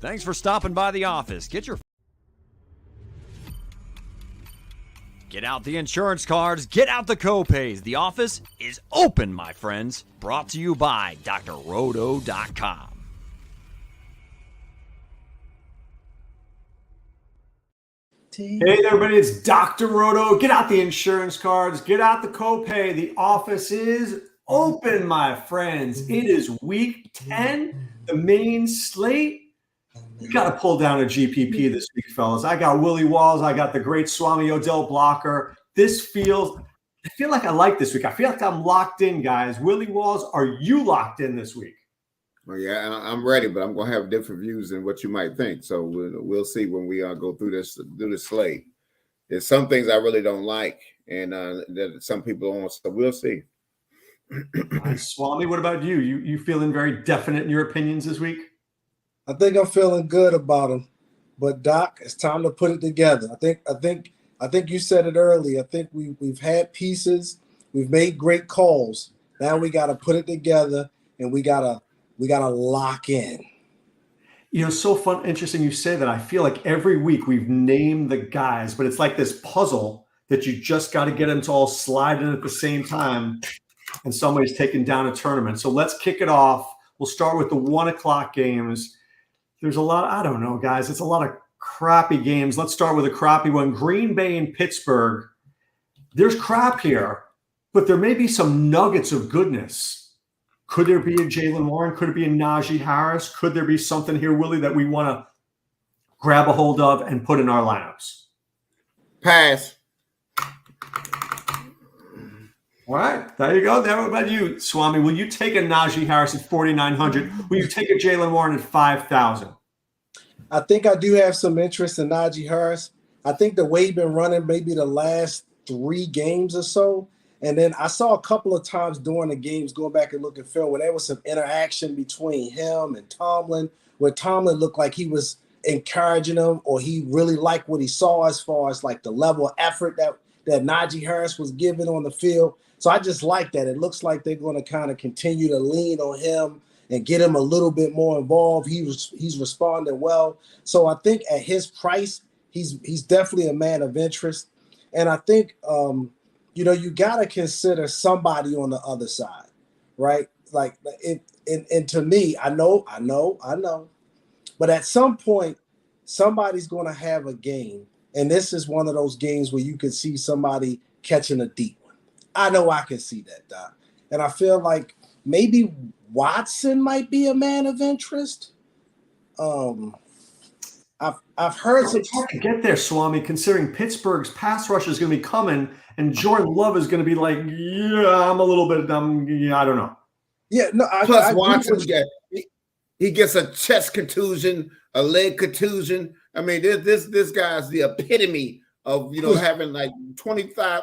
Thanks for stopping by the office. Get out the insurance cards, get out the copays. The office is open, my friends. Brought to you by drroto.com. Hey there, everybody, it's Dr. Roto. Get out the insurance cards, get out the copay. The office is open, my friends. It is week 10, the main slate. We got to pull down a GPP this week, fellas. I got Willie Walls. I got the great Swame Odell blocker. I feel like I like this week. I feel like I'm locked in, guys. Willie Walls, are you locked in this week? Well, yeah, I'm ready, but I'm gonna have different views than what you might think. So we'll see when we go through this slate. There's some things I really don't like, and that some people don't. So we'll see. Swami, what about you? You feeling very definite in your opinions this week? I think I'm feeling good about them, but Doc, it's time to put it together. I think you said it earlier. I think we've had pieces, we've made great calls. Now we got to put it together, and we gotta lock in. You know, so fun, interesting you say that. I feel like every week we've named the guys, but it's like this puzzle that you just got to get them to all slide in at the same time, and somebody's taking down a tournament. So let's kick it off. We'll start with the 1 o'clock games. There's a lot, I don't know, guys. It's a lot of crappy games. Let's start with a crappy one. Green Bay and Pittsburgh. There's crap here, but there may be some nuggets of goodness. Could there be a Jalen Warren? Could it be a Najee Harris? Could there be something here, Willie, that we want to grab a hold of and put in our lineups? Pass. All right, there you go. There. What about you, Swami? Will you take a Najee Harris at 4,900? Will you take a Jalen Warren at 5,000? I think I do have some interest in Najee Harris. I think the way he's been running maybe the last 3 games or so. And then I saw a couple of times during the games, going back and looking film, where there was some interaction between him and Tomlin, where Tomlin looked like he was encouraging him, or he really liked what he saw as far as like the level of effort that Najee Harris was giving on the field. So I just like that. It looks like they're going to kind of continue to lean on him and get him a little bit more involved. He's responding well. So I think at his price, he's definitely a man of interest. And I think you got to consider somebody on the other side, right? Like, and to me, I know. But at some point, somebody's going to have a game. And this is one of those games where you can see somebody catching a deep one. I know I can see that, Doc. And I feel like maybe Watson might be a man of interest. I've heard some. It's hard to get there, Swami, considering Pittsburgh's pass rush is going to be coming, and Jordan Love is going to be like, yeah, I'm a little bit dumb. Yeah, I don't know. Yeah, no. Plus, Watson, he gets a chest contusion, a leg contusion. I mean, this guy's the epitome of having like 25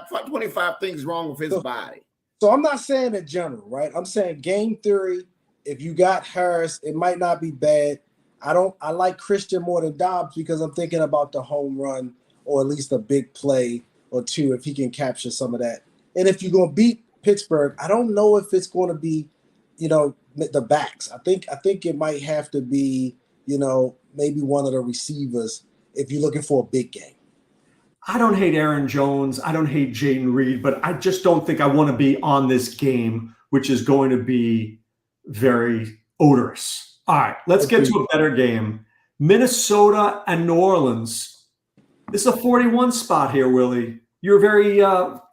things wrong with his body. So I'm not saying in general, right? I'm saying game theory. If you got Harris, it might not be bad. I like Christian more than Dobbs because I'm thinking about the home run or at least a big play or two if he can capture some of that. And if you're going to beat Pittsburgh, I don't know if it's going to be, the backs. I think it might have to be, maybe one of the receivers if you're looking for a big game. I don't hate Aaron Jones. I don't hate Jaden Reed, but I just don't think I want to be on this game, which is going to be very odorous. All right, let's get to a better game. Minnesota and New Orleans. This is a 41 spot here, Willie. You're very,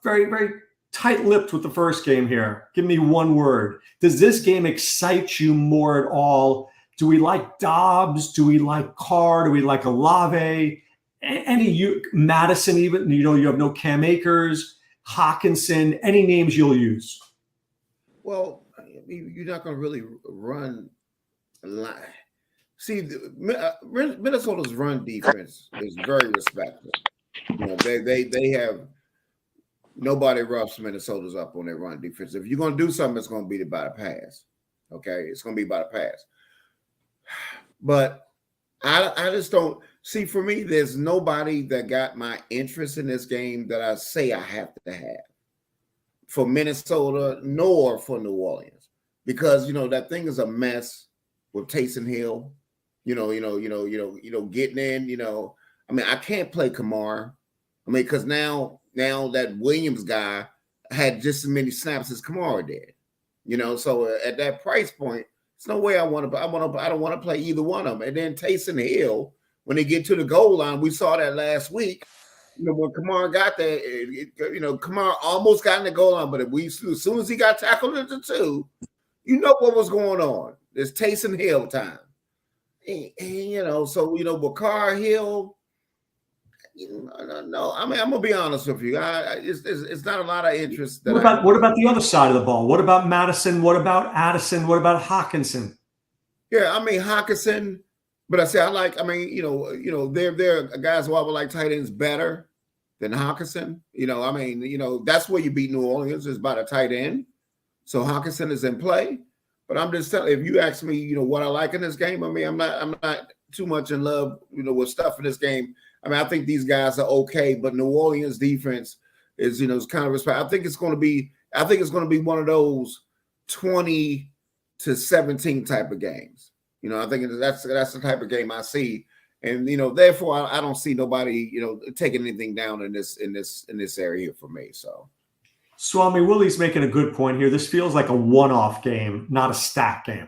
very, very tight-lipped with the first game here. Give me one word. Does this game excite you more at all? Do we like Dobbs? Do we like Carr? Do we like Olave? Madison even? You have no Cam Akers, Hawkinson. Any names you'll use? Well, you're not going to really run a lot. See, Minnesota's run defense is very respectful. They have nobody roughs Minnesota's up on their run defense. If you're going to do something, it's going to be by the pass. Okay, it's going to be by the pass. But I just don't see. For me, there's nobody that got my interest in this game that I say I have to have for Minnesota nor for New Orleans, because that thing is a mess with Taysom Hill. getting in. I mean, I can't play Kamara. I mean, because now that Williams guy had just as many snaps as Kamara did. So at that price point, there's no way I don't want to play either one of them. And then Taysom Hill, when they get to the goal line, we saw that last week. When Kamara got there, Kamara almost got in the goal line, but as soon as he got tackled into 2, what was going on. It's Taysom Hill time. And Bakar Hill, no. I mean, I'm gonna be honest with you. It's not a lot of interest. What about the other side of the ball? What about Madison? What about Addison? What about Hawkinson? Yeah, I mean Hawkinson, but there are guys who I would like tight ends better than Hawkinson. That's where you beat New Orleans is by the tight end. So Hawkinson is in play. But I'm just telling, if you ask me, what I like in this game, I mean, I'm not too much in love, with stuff in this game. I mean, I think these guys are okay, but New Orleans defense is kind of respect. I think it's going to be one of those 20-17 type of games. I think that's the type of game I see, and therefore I don't see nobody taking anything down in this area for me. So. Swame, Willie's making a good point here. This feels like a one-off game, not a stack game.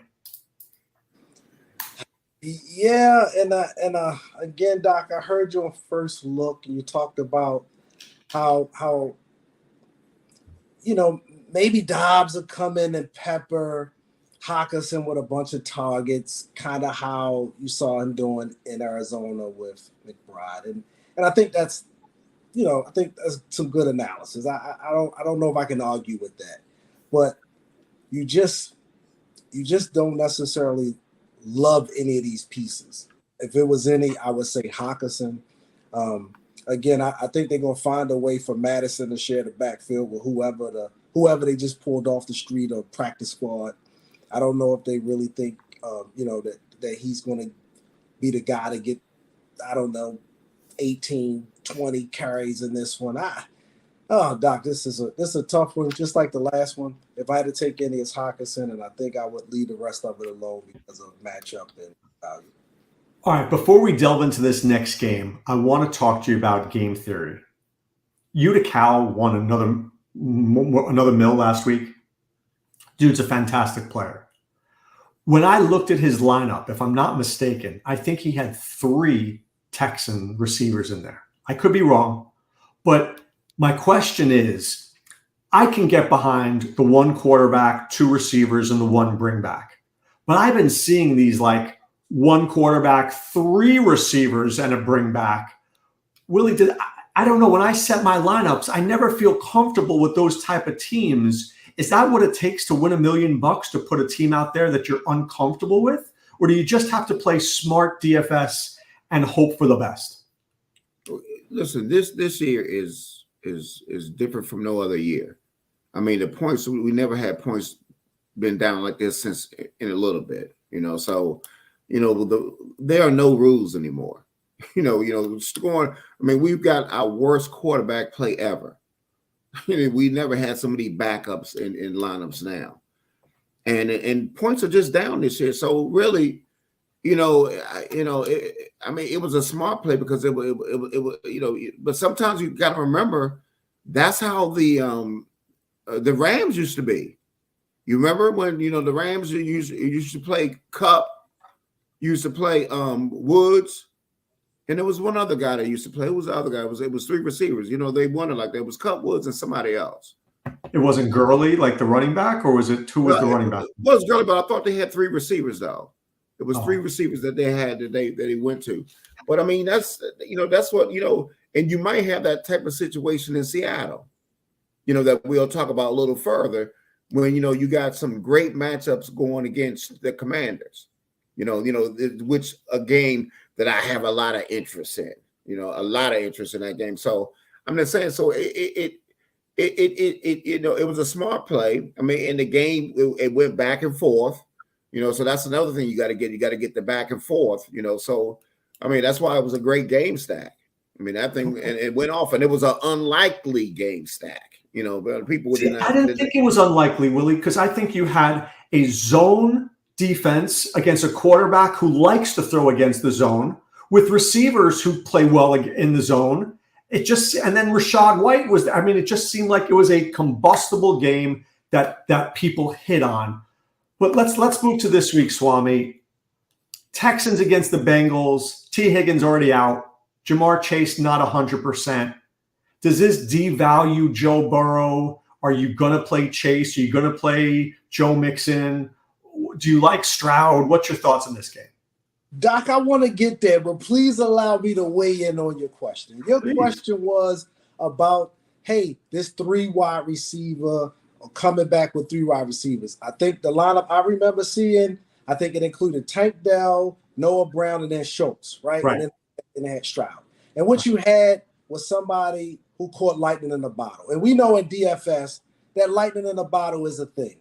Yeah, and again, Doc, I heard you on First Look, and you talked about how maybe Dobbs will come in and pepper Hawkinson with a bunch of targets, kind of how you saw him doing in Arizona with McBride, and I think that's. I think that's some good analysis. I don't know if I can argue with that, but you just don't necessarily love any of these pieces. If it was any, I would say Hawkinson. Again, I think they're gonna find a way for Madison to share the backfield with whoever they just pulled off the street or practice squad. I don't know if they really think that he's gonna be the guy to get, 18, 20 carries in this one. Doc, this is a tough one, just like the last one. If I had to take any, it's Hawkinson, and I think I would leave the rest of it alone because of matchup and value. All right, before we delve into this next game, I want to talk to you about game theory. Utica won another mill last week. Dude's a fantastic player. When I looked at his lineup, if I'm not mistaken, I think he had 3 Texan receivers in there. I could be wrong, but my question is, I can get behind the 1 quarterback, 2 receivers, and the 1 bring back. But I've been seeing these like 1 quarterback, 3 receivers, and a bring back. Willie, I don't know. When I set my lineups, I never feel comfortable with those type of teams. Is that what it takes to win $1 million to put a team out there that you're uncomfortable with? Or do you just have to play smart DFS and hope for the best? Listen, this year is different from no other year. I mean, the points, we never had points been down like this since in a little bit, so there are no rules anymore. Scoring. I mean, we've got our worst quarterback play ever. We never had so many backups in lineups now, and points are just down this year. So really, it was a smart play because it was, but sometimes you got to remember that's how the Rams used to be. You remember when the Rams used to play Cup, used to play Woods, and there was one other guy that used to play. Who was the other guy? It was 3 receivers. They won it like that. It was Cup, Woods, and somebody else. It wasn't Gurley like the running back, or was it who was the running back? It was Gurley, but I thought they had 3 receivers though. It was 3 receivers that they had that they went to. But I mean, that's what, and you might have that type of situation in Seattle, that we'll talk about a little further when, you got some great matchups going against the Commanders, which a game that I have a lot of interest in, a lot of interest in that game. So I'm just saying, so it was a smart play. I mean, in the game, it went back and forth. So that's another thing you got to get. You got to get the back and forth. So I mean, that's why it was a great game stack. I mean, that thing, and it went off, and it was an unlikely game stack. But people I didn't think it was unlikely, Willie, because I think you had a zone defense against a quarterback who likes to throw against the zone, with receivers who play well in the zone. And then Rachaad White it just seemed like it was a combustible game that people hit on. But let's move to this week, Swami. Texans against the Bengals. T. Higgins already out. Jamar Chase not 100%. Does this devalue Joe Burrow? Are you going to play Chase? Are you going to play Joe Mixon? Do you like Stroud? What's your thoughts on this game? Doc, I want to get there, but please allow me to weigh in on your question. Your question was about, hey, this 3 wide receiver coming back with 3 wide receivers. I think the lineup I remember seeing, I think it included Tank Dell, Noah Brown, and then Schultz, right? And then they had Stroud. And what you had was somebody who caught lightning in the bottle. And we know in DFS that lightning in the bottle is a thing.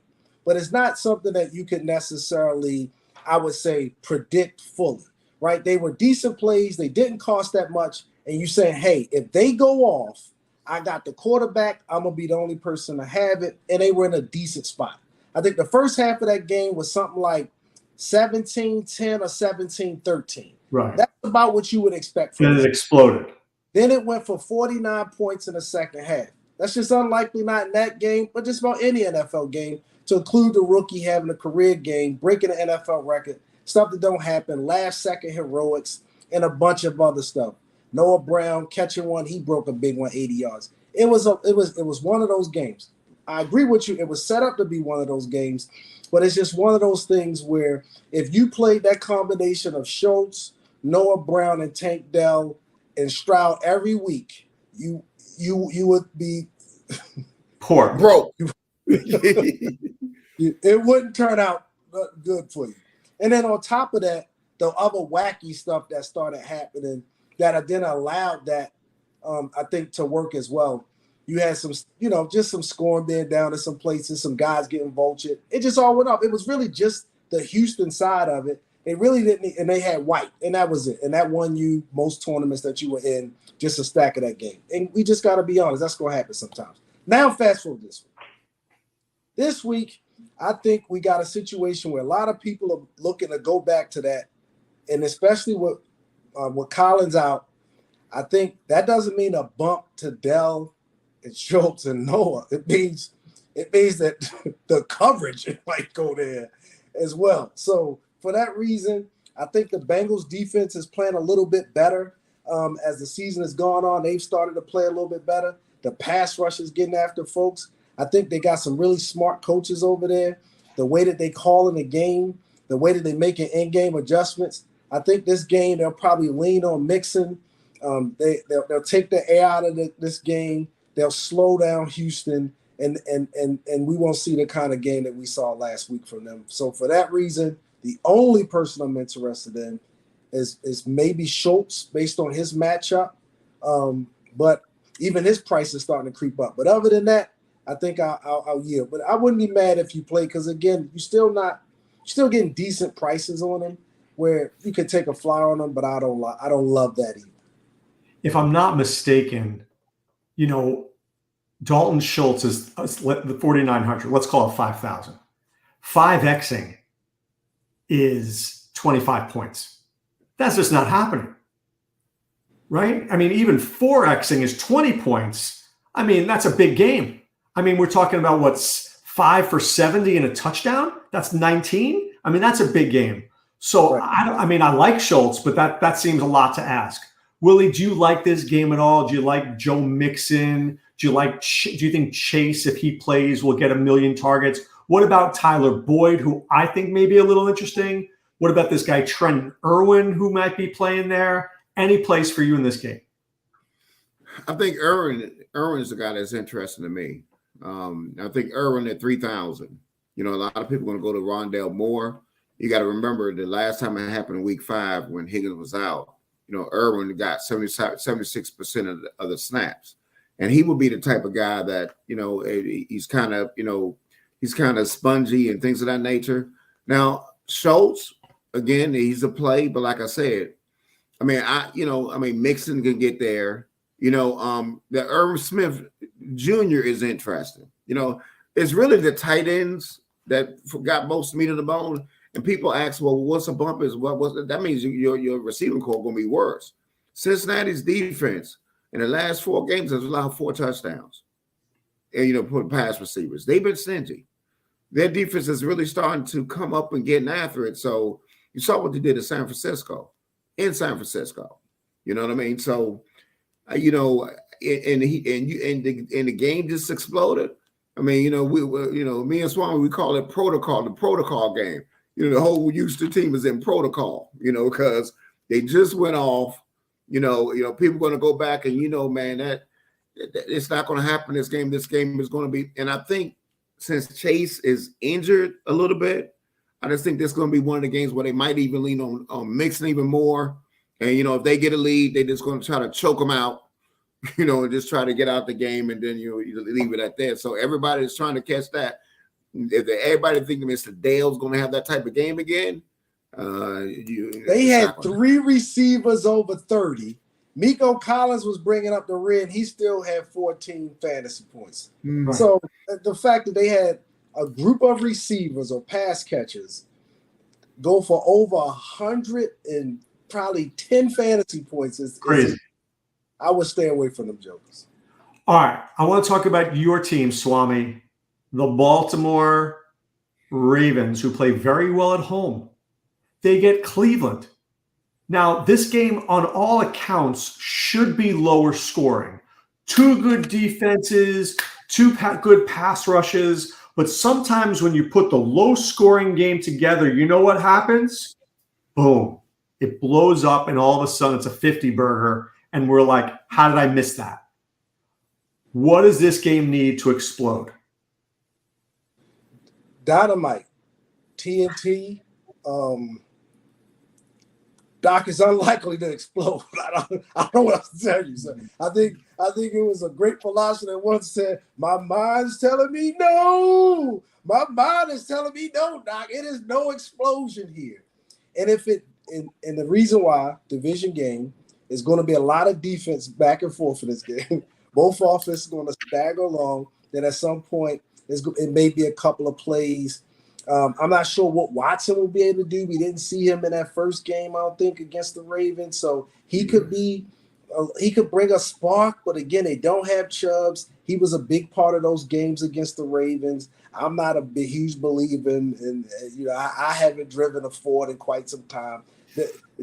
But it's not something that you could necessarily, I would say, predict fully, right? They were decent plays. They didn't cost that much. And you say, hey, if they go off, I got the quarterback. I'm going to be the only person to have it. And they were in a decent spot. I think the first half of that game was something like 17-10 or 17-13. Right. That's about what you would expect. And it exploded. Then it went for 49 points in the second half. That's just unlikely, not in that game, but just about any NFL game, to include the rookie having a career game, breaking an NFL record, stuff that don't happen, last-second heroics, and a bunch of other stuff. Noah Brown catching one, he broke a big one, 80 yards. It was one of those games. I agree with you. It was set up to be one of those games, but it's just one of those things where if you played that combination of Schultz, Noah Brown, and Tank Dell and Stroud every week, you would be poor, broke. It wouldn't turn out good for you. And then on top of that, the other wacky stuff that started happening that then allowed that, I think, to work as well. You had some, just some scoring being down in some places, some guys getting vultured. It just all went up. It was really just the Houston side of it. They really didn't, and they had White, and that was it. And that won you most tournaments that you were in, just a stack of that game. And we just got to be honest, that's going to happen sometimes. Now, fast forward this week. This week, I think we got a situation where a lot of people are looking to go back to that, and especially with Collins out, I think that doesn't mean a bump to Dell and Schultz and Noah. It means that the coverage might go there as well. So for that reason, I think the Bengals defense is playing a little bit better as the season has gone on. They've started to play a little bit better. The pass rush is getting after folks. I think they got some really smart coaches over there. The way that they call in the game, the way that they make in-game adjustments. I think this game they'll probably lean on Mixon. They'll take the air out of this game. They'll slow down Houston, and we won't see the kind of game that we saw last week from them. So for that reason, the only person I'm interested in is maybe Schultz based on his matchup. But even his price is starting to creep up. But other than that, I think I'll yield. But I wouldn't be mad if you play because, again, you're still getting decent prices on them where you could take a flyer on them, but I don't love that either. If I'm not mistaken, Dalton Schultz is the 4,900. Let's call it 5,000. 5Xing is 25 points. That's just not happening, right? I mean, even 4Xing is 20 points. I mean, that's a big game. I mean, we're talking about what's 5 for 70 and a touchdown. That's 19. I mean, that's a big game. So right. I like Schultz, but that seems a lot to ask. Willie, do you like this game at all? Do you like Joe Mixon? Do you think Chase, if he plays, will get 1 million targets? What about Tyler Boyd, who I think may be a little interesting? What about this guy Trent Irwin, who might be playing there? Any place for you in this game? I think Irwin's the guy that's interesting to me. I think Irwin at 3,000. A lot of people are going to go to Rondale Moore. You got to remember the last time it happened in week 5 when Higgins was out, Irwin got 76% of the snaps. And he would be the type of guy that, he's kind of spongy and things of that nature. Now, Schultz, again, he's a play, but like I said, Mixon can get there. The Irv Smith Jr. is interesting. It's really the tight ends that got most meat on the bone. And people ask, well, what's a bump is that means your receiving core going to be worse. Cincinnati's defense in the last 4 games has allowed 4 touchdowns. And, put pass receivers. They've been stingy. Their defense is really starting to come up and getting after it. So you saw what they did in San Francisco. You know what I mean? So, and the game just exploded. I mean, me and Swame, we call it protocol, the protocol game. The whole Houston team is in protocol, because they just went off. People going to go back and, man, that it's not going to happen this game. This game is going to be, and I think since Chase is injured a little bit, I just think this is going to be one of the games where they might even lean on Mixon even more. And, if they get a lead, they're just going to try to choke them out, and just try to get out the game, and then you leave it at that. So everybody is trying to catch that. If everybody thinking Mr. Dale's going to have that type of game again, they had 3 receivers over 30. Miko Collins was bringing up the rear, and he still had 14 fantasy points. Right. So the fact that they had a group of receivers or pass catchers go for over 100 and probably 10 fantasy points is crazy. I would stay away from them jokers. All right. I want to talk about your team, Swami, the Baltimore Ravens, who play very well at home. They get Cleveland. Now, this game, on all accounts, should be lower scoring. 2 good defenses, 2 good pass rushes. But sometimes when you put the low-scoring game together, you know what happens? Boom. It blows up, and all of a sudden it's a 50-burger, and we're like, how did I miss that? What does this game need to explode? Dynamite, TNT, Doc is unlikely to explode. I don't know what else to tell you. So I think it was a great philosopher that once said, "My mind's telling me no. My mind is telling me no, Doc. It is no explosion here." And and the reason why division game is going to be a lot of defense back and forth in this game. Both offenses are going to stagger along. Then at some point, it may be a couple of plays. I'm not sure what Watson will be able to do. We didn't see him in that first game, I don't think, against the Ravens. So he could bring a spark, but again, they don't have Chubbs. He was a big part of those games against the Ravens. I'm not a huge believer in I haven't driven a Ford in quite some time.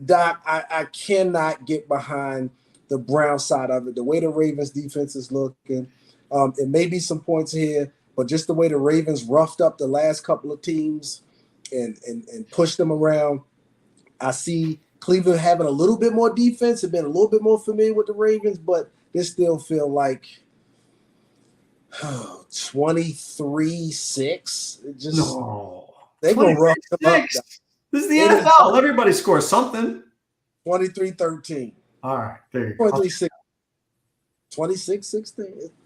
Doc, I cannot get behind the Brown side of it. The way the Ravens defense is looking, it may be some points here, but just the way the Ravens roughed up the last couple of teams and pushed them around, I see Cleveland having a little bit more defense and been a little bit more familiar with the Ravens, but they still feel like 23-6. They're going to rough them up. This is the NFL. Everybody scores something. 23-13. All right, there you go. 26-16.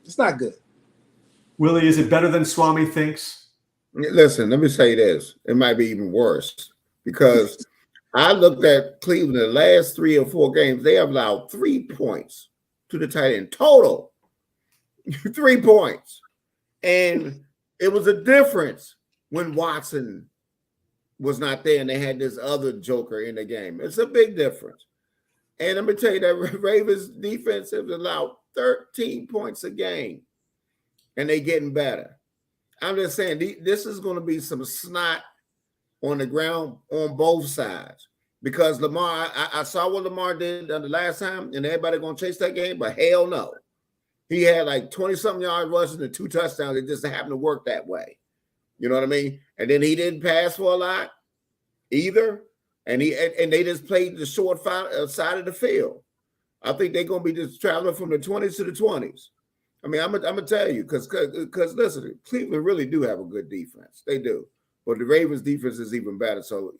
It's not good. Willie, is it better than Swami thinks? Listen, let me say this. It might be even worse because I looked at Cleveland the last 3 or 4 games. They have allowed 3 points to the tight end total. 3 points. And it was a difference when Watson was not there and they had this other joker in the game. It's a big difference. And let me tell you that Ravens defense has allowed 13 points a game. And they're getting better. I'm just saying, this is going to be some snot on the ground on both sides. Because Lamar, I saw what Lamar did the last time, and everybody going to chase that game, but hell no. He had like 20-something yard rushes and 2 touchdowns. It just happened to work that way. You know what I mean? And then he didn't pass for a lot either. And they just played the short side of the field. I think they're going to be just traveling from the 20s to the 20s. I mean, I'm gonna tell you, because listen, Cleveland really do have a good defense. They do, but the Ravens' defense is even better. So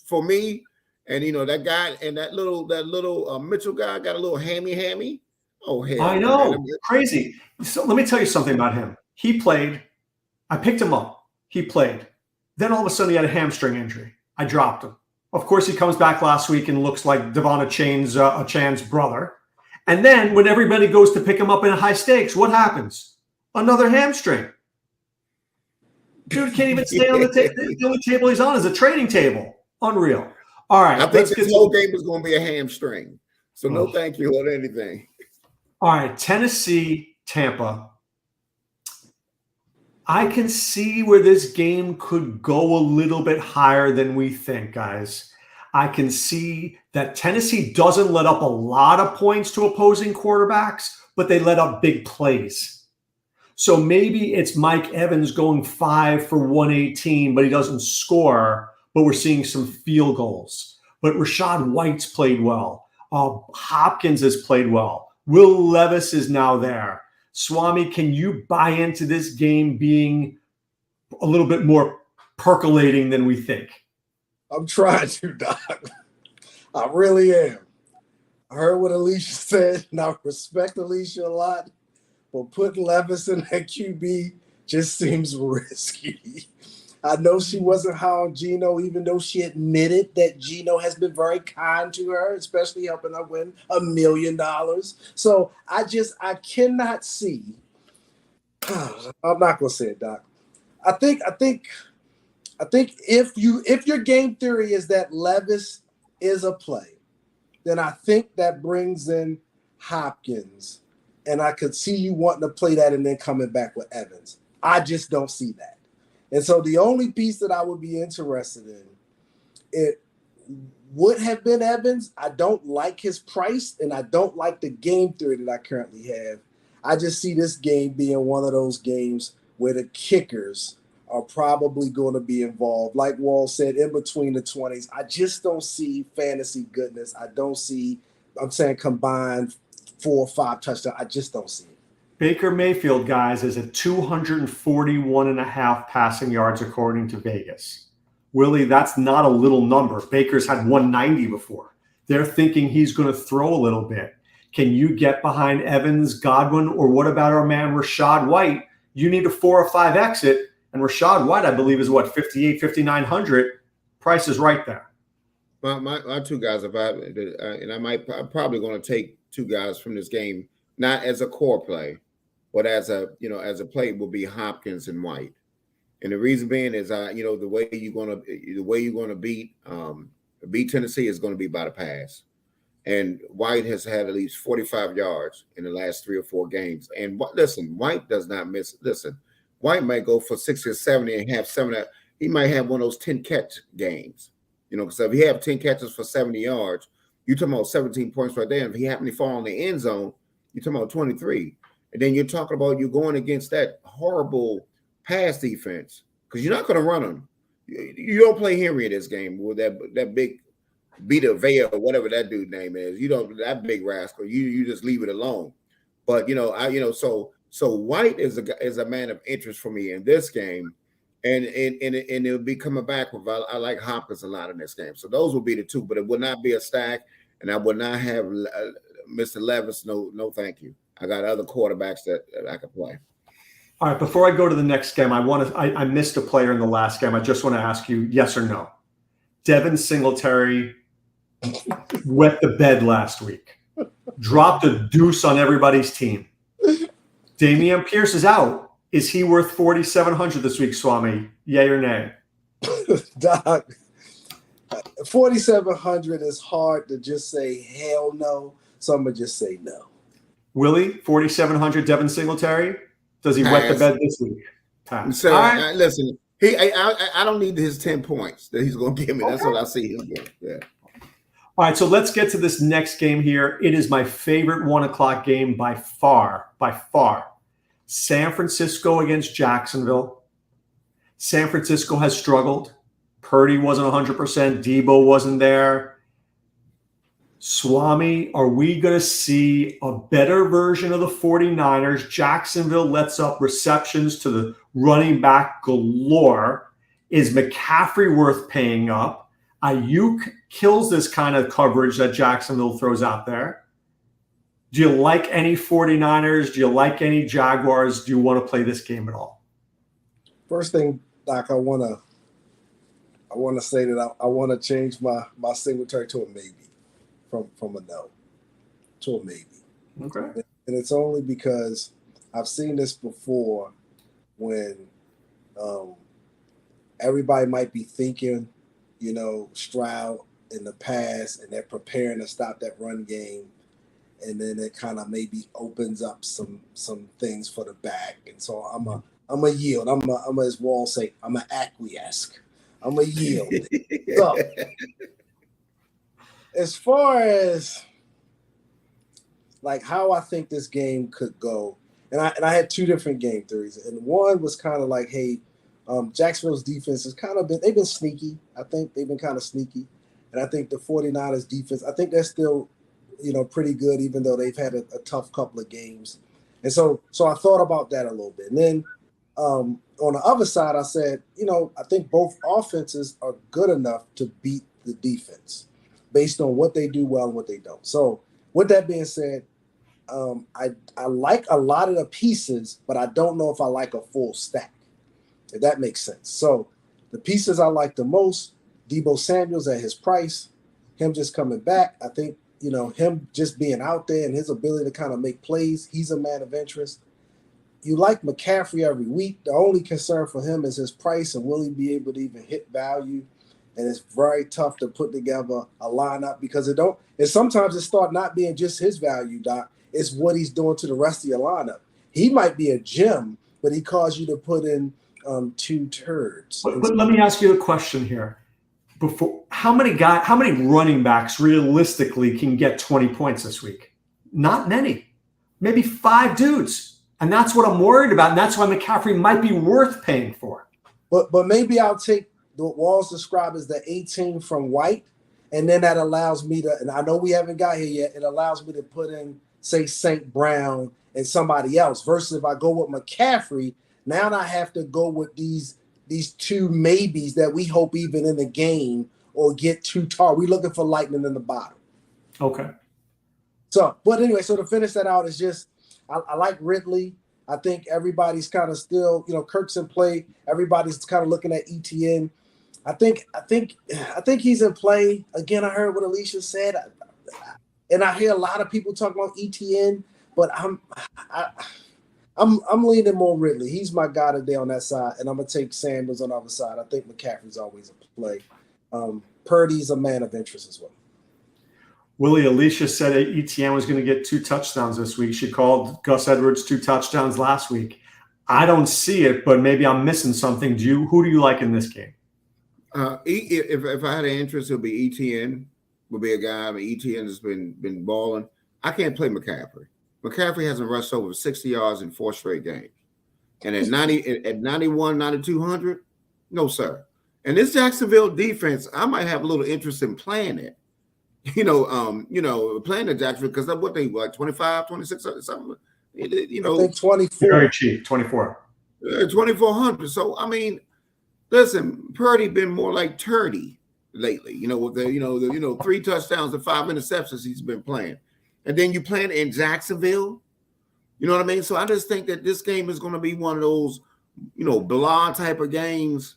for me, and that guy and that little Mitchell guy got a little hammy. Oh hell, I know, man. Crazy. So let me tell you something about him. He played. I picked him up. He played. Then all of a sudden he had a hamstring injury. I dropped him. Of course, he comes back last week and looks like Devon Chan's brother. And then when everybody goes to pick him up in high stakes, what happens? Another hamstring. Dude can't even stay on the table. The only table he's on is a trading table. Unreal. All right. I think this whole game is going to be a hamstring. So no thank you on anything. All right. Tennessee, Tampa. I can see where this game could go a little bit higher than we think, guys. I can see that Tennessee doesn't let up a lot of points to opposing quarterbacks, but they let up big plays. So maybe it's Mike Evans going 5 for 118, but he doesn't score, but we're seeing some field goals. But Rashad White's played well. Hopkins has played well. Will Levis is now there. Swame, can you buy into this game being a little bit more percolating than we think? I'm trying to, Doc. I really am. I heard what Alicia said, and I respect Alicia a lot, but putting Levis in that QB just seems risky. I know she wasn't high on Geno, even though she admitted that Geno has been very kind to her, especially helping her win $1 million. So I cannot see. I'm not gonna say it, Doc. I think if your game theory is that Levis is a play, then I think that brings in Hopkins, and I could see you wanting to play that and then coming back with Evans. I just don't see that. And so the only piece that I would be interested in, it would have been Evans. I don't like his price, and I don't like the game theory that I currently have. I just see this game being one of those games where the kickers are probably going to be involved. Like Wall said, in between the 20s. I just don't see fantasy goodness. I don't see, I'm saying combined 4 or 5 touchdowns. I just don't see it. Baker Mayfield, guys, is at 241.5 passing yards according to Vegas. Willie, that's not a little number. Baker's had 190 before. They're thinking he's going to throw a little bit. Can you get behind Evans, Godwin, or what about our man Rashad White? You need a 4 or 5 exit, and Rashad White, I believe, is what, 58, 5,900. Price is right there. My 2 guys, and I'm probably going to take 2 guys from this game, not as a core play, but as a play will be Hopkins and White. And the reason being is, the way you're going to beat Tennessee is going to be by the pass. And White has had at least 45 yards in the last 3 or 4 games. And listen, White does not miss. Listen, White might go for 60 or 70 and have 7. He might have one of those 10 catch games. Because if he have 10 catches for 70 yards, you're talking about 17 points right there. And if he happen to fall in the end zone, you're talking about 23. And then you're talking about you going against that horrible pass defense because you're not going to run them. You don't play Henry in this game with that big Vita Vea or whatever that dude's name is. You don't, that big rascal. You just leave it alone. But so White is a man of interest for me in this game, and it'll be coming back with. I like Hopkins a lot in this game. So those will be the 2, but it will not be a stack, and I will not have Mr. Levis. No, thank you. I got other quarterbacks that I can play. All right, before I go to the next game, I missed a player in the last game. I just want to ask you yes or no. Devin Singletary wet the bed last week. Dropped a deuce on everybody's team. Dameon Pierce is out. Is he worth 4,700 this week, Swami? Yay or nay? Doc, 4,700 is hard to just say hell no. So I'm going to just say no. Willie, 4,700, Devin Singletary. Does he wet the bed this week? So, right. Listen, I don't need his 10 points that he's going to give me. That's what I see him doing. Yeah. All right, so let's get to this next game here. It is my favorite 1:00 game by far. San Francisco against Jacksonville. San Francisco has struggled. Purdy wasn't 100%. Debo wasn't there. Swami, are we going to see a better version of the 49ers? Jacksonville lets up receptions to the running back galore. Is McCaffrey worth paying up? Ayuk kills this kind of coverage that Jacksonville throws out there. Do you like any 49ers? Do you like any Jaguars? Do you want to play this game at all? First thing, Doc, I want to say that I want to change my Singletary to a maybe. From a no to a maybe. Okay. And it's only because I've seen this before when everybody might be thinking, Stroud in the past, and they're preparing to stop that run game. And then it kind of maybe opens up some things for the back. And so I'm a yield. I'm as Wall say, I'm a acquiesce. I'm a yield. So as far as like how I think this game could go, and I had two different game theories. And one was kind of like, hey, Jacksonville's defense has they've been sneaky. I think they've been kind of sneaky. And I think the 49ers defense, I think they're still pretty good, even though they've had a tough couple of games. And so I thought about that a little bit. And then on the other side, I said, I think both offenses are good enough to beat the defense based on what they do well and what they don't. So with that being said, I like a lot of the pieces, but I don't know if I like a full stack, if that makes sense. So the pieces I like the most, Deebo Samuel's at his price, him just coming back, I think, him just being out there and his ability to kind of make plays, he's a man of interest. You like McCaffrey every week. The only concern for him is his price, and will he be able to even hit value? And it's very tough to put together a lineup because sometimes it starts not being just his value, Doc. It's what he's doing to the rest of your lineup. He might be a gem, but he caused you to put in two turds. But let me ask you a question here. How many running backs realistically can get 20 points this week? Not many. Maybe 5 dudes. And that's what I'm worried about. And that's why McCaffrey might be worth paying for. But maybe I'll take what Walls described as the 18 from White. And then that allows me to, and I know we haven't got here yet, it allows me to put in, say, St. Brown and somebody else. Versus if I go with McCaffrey, now I have to go with these two maybes that we hope even in the game or get 2 tar. We're looking for lightning in the bottom. Okay. So, but anyway, so to finish that out is just, I like Ridley. I think everybody's kind of still, Kirk's in play. Everybody's kind of looking at ETN. I think he's in play. Again, I heard what Alicia said, and I hear a lot of people talking about ETN, but I'm leaning more Ridley. He's my guy today on that side, and I'm gonna take Sanders on the other side. I think McCaffrey's always a play. Purdy's a man of interest as well. Willie, Alicia said ETN was going to get 2 touchdowns this week. She called Gus Edwards 2 touchdowns last week. I don't see it, but maybe I'm missing something. Who do you like in this game? If I had an interest, it would be ETN. Would be a guy. I mean, ETN has been balling. I can't play McCaffrey. McCaffrey hasn't rushed over 60 yards in 4 straight games. And at 91, 9,200, no, sir. And this Jacksonville defense, I might have a little interest in playing it. Playing the Jacksonville because of what they like 25, 26, something. I think 24. Very cheap, 24. 2,400. So I mean, listen, Purdy been more like Turdy lately. With the 3 touchdowns and 5 interceptions he's been playing, and then you playing in Jacksonville. You know what I mean? So I just think that this game is going to be one of those, blah type of games.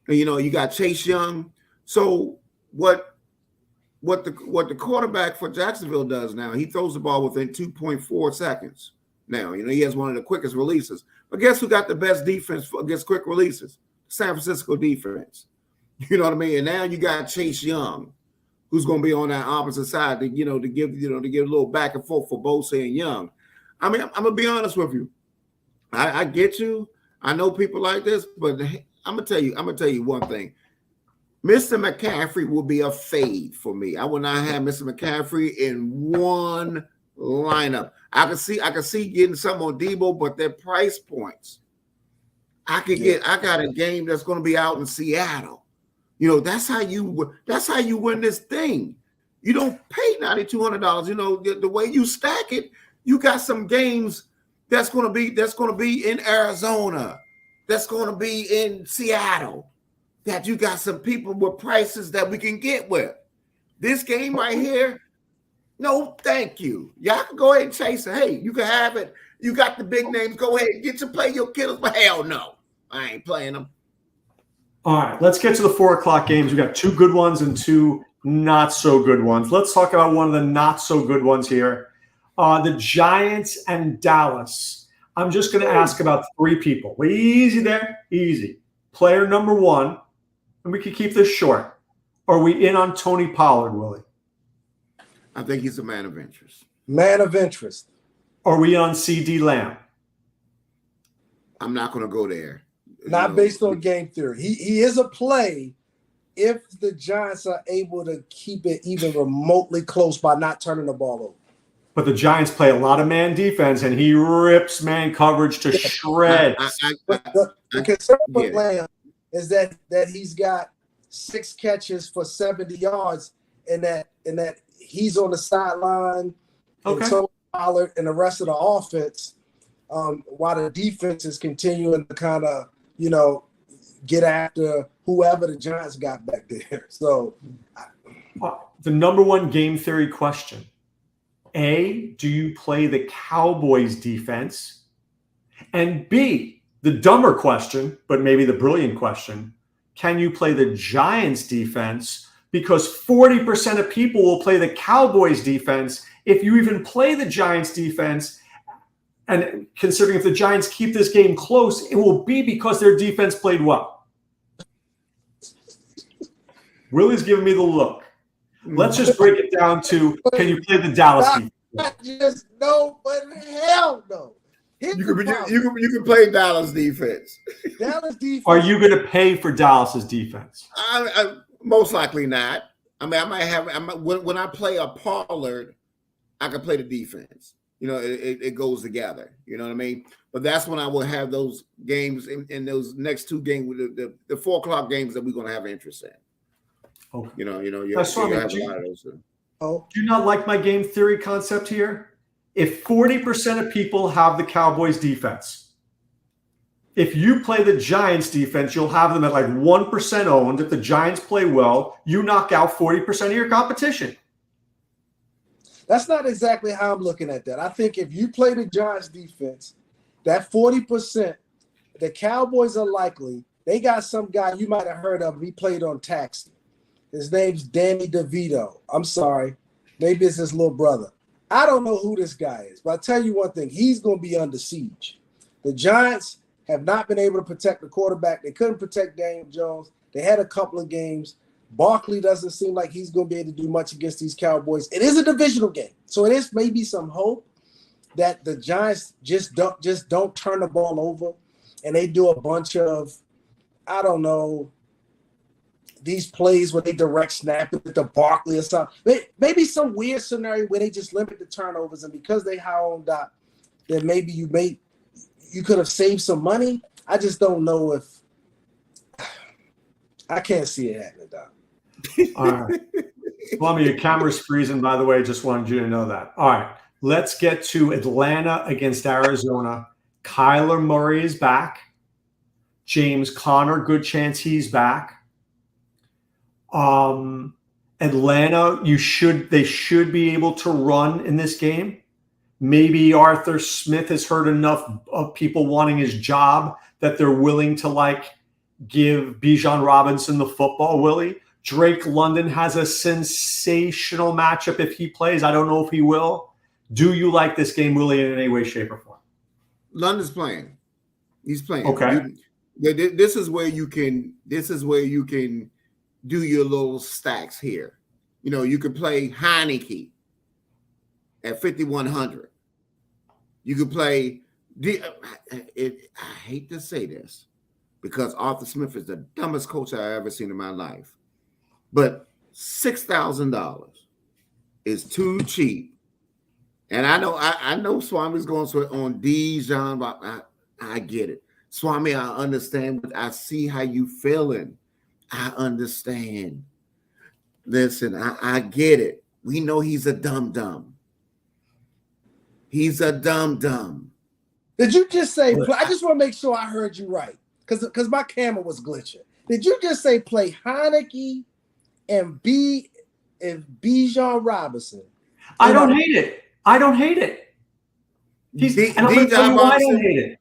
You got Chase Young. So what the quarterback for Jacksonville does now, he throws the ball within 2.4 seconds. Now, he has one of the quickest releases. But guess who got the best defense against quick releases? San Francisco defense. You know what I mean? And now you got Chase Young, who's going to be on that opposite side to give a little back and forth for Bosa and Young. I mean, I'm gonna be honest with you. I get you. I know people like this, but I'm gonna tell you one thing. Mr. McCaffrey will be a fade for me. I will not have Mr. McCaffrey in one lineup. I can see getting some on Deebo, but their price points. I got a game that's going to be out in Seattle. That's how you win this thing. You don't pay $9,200. The way you stack it, you got some games that's going to be in Arizona, that's going to be in Seattle. That you got some people with prices that we can get with. This game right here, no, thank you. Y'all can go ahead and chase it. Hey, you can have it. You got the big names. Go ahead and get to play your killers, but hell no, I ain't playing them. All right, let's get to the 4 o'clock games. We got 2 good ones and 2 not so good ones. Let's talk about one of the not so good ones here. The Giants and Dallas. I'm just going to ask about 3 people. Easy there, easy. Player number 1. and we could keep this short. Are we in on Tony Pollard, Willie? I think he's a man of interest. Man of interest. Are we on CD Lamb? I'm not going to go there. Not based on game theory. He is a play if the Giants are able to keep it even remotely close by not turning the ball over. But the Giants play a lot of man defense, and he rips man coverage to shreds. The concern with Lamb is that he's got 6 catches for 70 yards, and that he's on the sideline. Okay. And Tony Pollard and the rest of the offense, while the defense is continuing to kind of, get after whoever the Giants got back there. So, the number one game theory question: A, do you play the Cowboys defense? And B, the dumber question, but maybe the brilliant question: can you play the Giants defense? Because 40% of people will play the Cowboys defense. If you even play the Giants defense, and considering if the Giants keep this game close, it will be because their defense played well. Willie's giving me the look. Let's just break it down to, can you play the Dallas defense? just no, but hell no. You can play Dallas defense. Dallas defense. Are you going to pay for Dallas's defense? I most likely not. I mean, I might have. When I play a Pollard, I can play the defense. It goes together. You know what I mean? But that's when I will have those games in those next 2 games, the 4:00 games that we're going to have interest in. Okay. You have Do a lot of those. do you not like my game theory concept here? If 40% of people have the Cowboys defense, if you play the Giants defense, you'll have them at like 1% owned. If the Giants play well, you knock out 40% of your competition. That's not exactly how I'm looking at that. I think if you play the Giants defense, that 40%, the Cowboys are likely. They got some guy you might have heard of. He played on Taxi. His name's Danny DeVito. I'm sorry. Maybe it's his little brother. I don't know who this guy is, but I'll tell you one thing. He's going to be under siege. The Giants have not been able to protect the quarterback. They couldn't protect Daniel Jones. They had a couple of games. Barkley doesn't seem like he's going to be able to do much against these Cowboys. It is a divisional game, so it is maybe some hope that the Giants just don't turn the ball over, and they do a bunch of, I don't know, these plays where they direct snap it to Barkley or something. Maybe some weird scenario where they just limit the turnovers, and because they hire on Doc, then maybe you could have saved some money. I just don't know if I can't see it happening, Doc. All right. Swami, your camera's freezing, by the way. Just wanted you to know that. All right. Let's get to Atlanta against Arizona. Kyler Murray is back. James Conner, good chance he's back. Atlanta, they should be able to run in this game. Maybe Arthur Smith has heard enough of people wanting his job that they're willing to give Bijan Robinson the football, Willie. Drake London has a sensational matchup if he plays. I don't know if he will. Do you like this game, Willie, in any way, shape, or form? London's playing. He's playing. Okay. This is where you can do your little stacks here. You can play Heineke at 5,100. You could play. I hate to say this because Arthur Smith is the dumbest coach I've ever seen in my life. But $6,000 is too cheap, and I know Swami's going on Dijon. I get it, Swami. I understand, but I see how you feeling. I understand. Listen, I get it. We know he's a dum-dum. He's a dum-dum. Did you just say? I just want to make sure I heard you right, because my camera was glitching. Did you just say play Heineke and Bijan Robinson? I don't hate it. I don't hate it. I'm going to tell you why I don't hate it.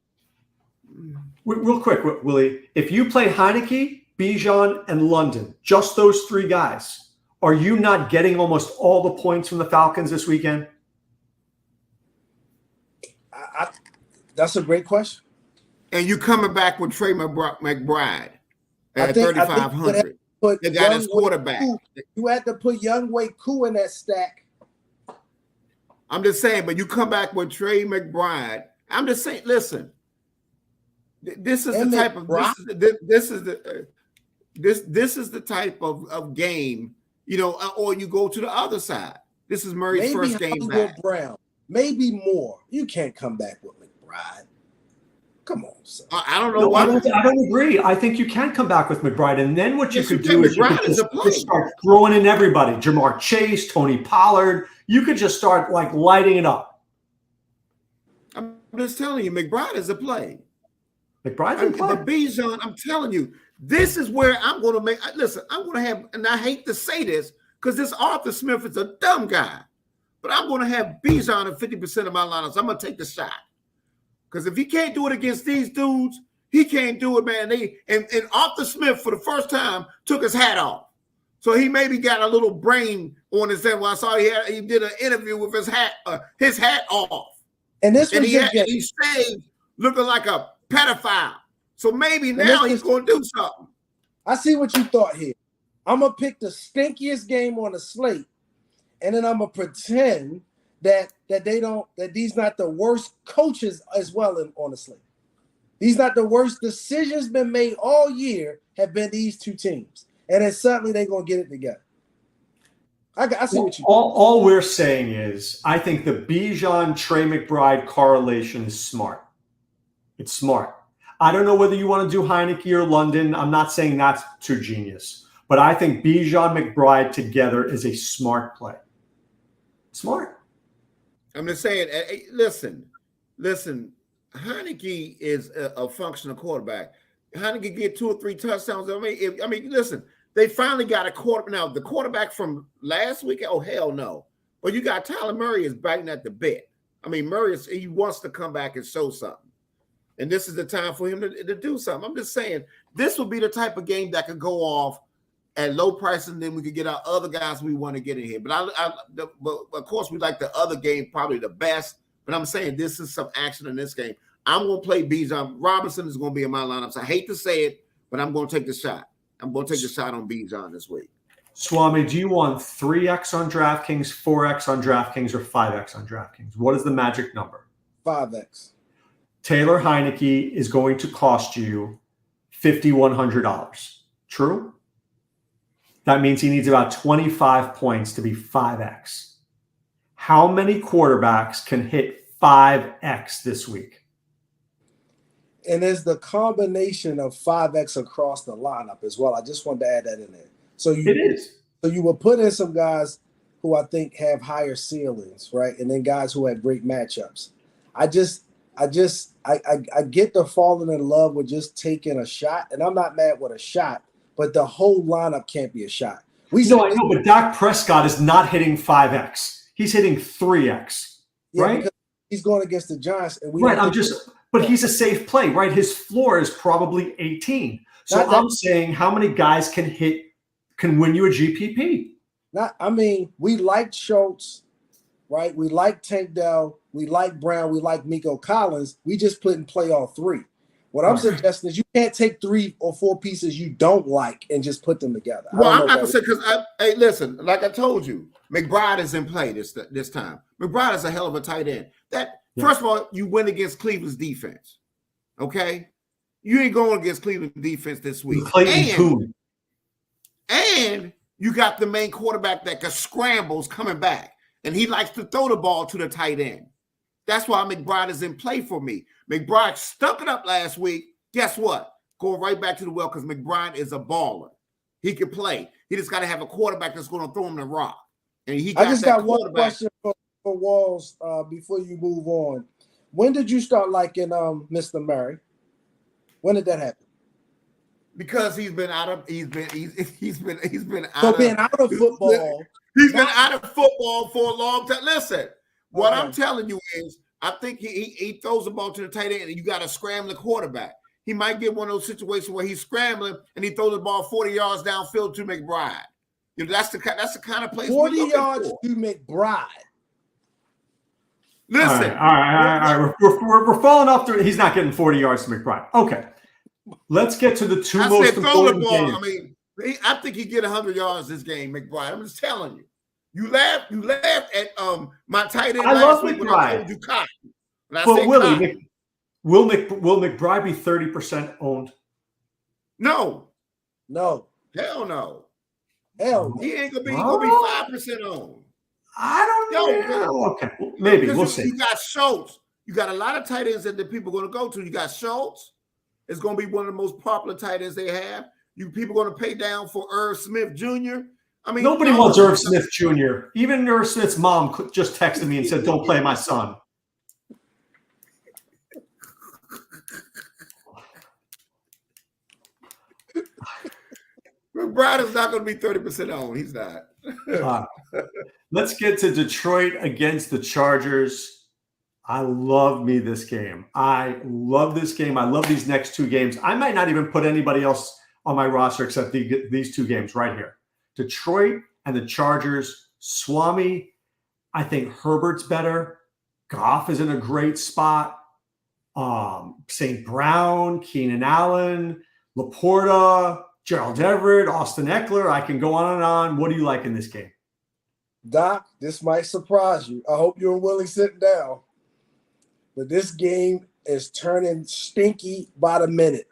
Real quick, Willie. If you play Heineke, Bijan, and London, just those 3 guys, are you not getting almost all the points from the Falcons this weekend? That's a great question. And you coming back with Trey McBride at 3,500. put They got his Young Wei quarterback. Koo- You had to put Young Wei Koo in that stack. I'm just saying, but you come back with Trey McBride. I'm just saying, listen, this is And the type of McBride? this is the type of game, or you go to the other side. This is Murray's Maybe first game Hollywood back. Brown. Maybe more. You can't come back with McBride. Come on, son. I don't know No, why. I don't agree. I think you can come back with McBride, and then what you Yes, could you can. do is you McBride could is a just play. start throwing in everybody. Jamar Chase, Tony Pollard. You could just start like lighting it up. I'm just telling you, McBride is a play. McBride's in play. But Bijan, I'm telling you, this is where I'm going to make. Listen, I'm going to have, and I hate to say this because this Arthur Smith is a dumb guy, but I'm going to have Bijan in 50% of my lineups. I'm going to take the shot because if he can't do it against these dudes, he can't do it, man. And Arthur Smith for the first time took his hat off, so he maybe got a little brain on his head. Well, I saw he did an interview with his hat off, And this was he stayed looking like a pedophile. So maybe now he's going to do something. I see what you thought here. I'm going to pick the stinkiest game on the slate, and then I'm going to pretend that these not the worst coaches as well on the slate. These not the worst decisions been made all year have been these two teams. And then suddenly they're going to get it together. I see what you all we're saying is I think the Bijan Trey McBride correlation is smart. It's smart. I don't know whether you want to do Heineke or London. I'm not saying that's too genius. But I think Bijan McBride together is a smart play. Smart. I'm just saying, listen. Heineke is a functional quarterback. Heineke get 2 or 3 touchdowns. I mean, listen. They finally got a quarterback. Now, the quarterback from last week, oh, hell no. But you got Tyler Murray is biting at the bit. I mean, he wants to come back and show something. And this is the time for him to do something. I'm just saying, this would be the type of game that could go off at low price, and then we could get our other guys we want to get in here. But but of course, we like the other game probably the best. But I'm saying this is some action in this game. I'm going to play Bijan. Robinson is going to be in my lineups. I hate to say it, but I'm going to take the shot. I'm going to take the shot on Bijan this week. Swami, do you want 3x on DraftKings, 4x on DraftKings, or 5x on DraftKings? What is the magic number? 5x. Taylor Heineke is going to cost you $5,100. True? That means he needs about 25 points to be 5x. How many quarterbacks can hit 5x this week? And there's the combination of 5x across the lineup as well. I just wanted to add that in there. So it is. So you will put in some guys who I think have higher ceilings, right? And then guys who have great matchups. I get the falling in love with just taking a shot, and I'm not mad with a shot, but the whole lineup can't be a shot. I know, but Dak Prescott is not hitting 5x. He's hitting 3x, right? Because he's going against the Giants, and but he's a safe play, right? His floor is probably 18. So I'm saying how many guys can win you a GPP? We like Schultz, right? We like Tank Dell. We like Brown. We like Miko Collins. We just put in play all 3. What I'm suggesting is you can't take 3 or 4 pieces you don't like and just put them together. Well, I'm not going to say because, hey, listen, like I told you, McBride is in play this time. McBride is a hell of a tight end. First of all, you win against Cleveland's defense, okay? You ain't going against Cleveland defense this week. And you got the main quarterback that can scrambles coming back, and he likes to throw the ball to the tight end. That's why McBride is in play for me. McBride stuck it up last week. Guess what? Going right back to the well because McBride is a baller. He can play. He just got to have a quarterback that's going to throw him the rock. And I just got one question for Walls before you move on. When did you start liking Mr. Murray? When did that happen? Because he's been out of football. He's been out of football for a long time. Listen, what I'm telling you is I think he throws the ball to the tight end and you got to scramble the quarterback. He might get one of those situations where he's scrambling and he throws the ball 40 yards downfield to McBride. That's the kind of place 40 yards to McBride. Listen. All right. We're falling off. He's not getting 40 yards to McBride. Okay. Let's get to the two most important games. I think he get 100 yards this game, McBride. I'm just telling you. You laughed at my tight end I last love week when I McBride. told you cotton. When I But said Willie, cotton. will McBride be 30% owned? No. No. Hell no. Hell no. He ain't gonna be 5% owned. I don't know. Okay. Maybe. We'll see. You got Schultz. You got a lot of tight ends that the people are going to go to. You got Schultz. It's going to be one of the most popular tight ends they have. You people going to pay down for Irv Smith Jr. I mean, Nobody wants Irv Smith Jr. Even Irv Smith's mom just texted me and said, "Don't play my son." McBride is not going to be 30% owned. He's not. Let's get to Detroit against the Chargers. I love me this game. I love this game. I love these next two games. I might not even put anybody else on my roster except these two games right here. Detroit and the Chargers. Swame, I think Herbert's better. Goff is in a great spot. St. Brown, Keenan Allen, Laporta, Gerald Everett, Austin Eckler. I can go on and on. What do you like in this game? Doc, this might surprise you. I hope you and Willie sit down. But this game is turning stinky by the minute.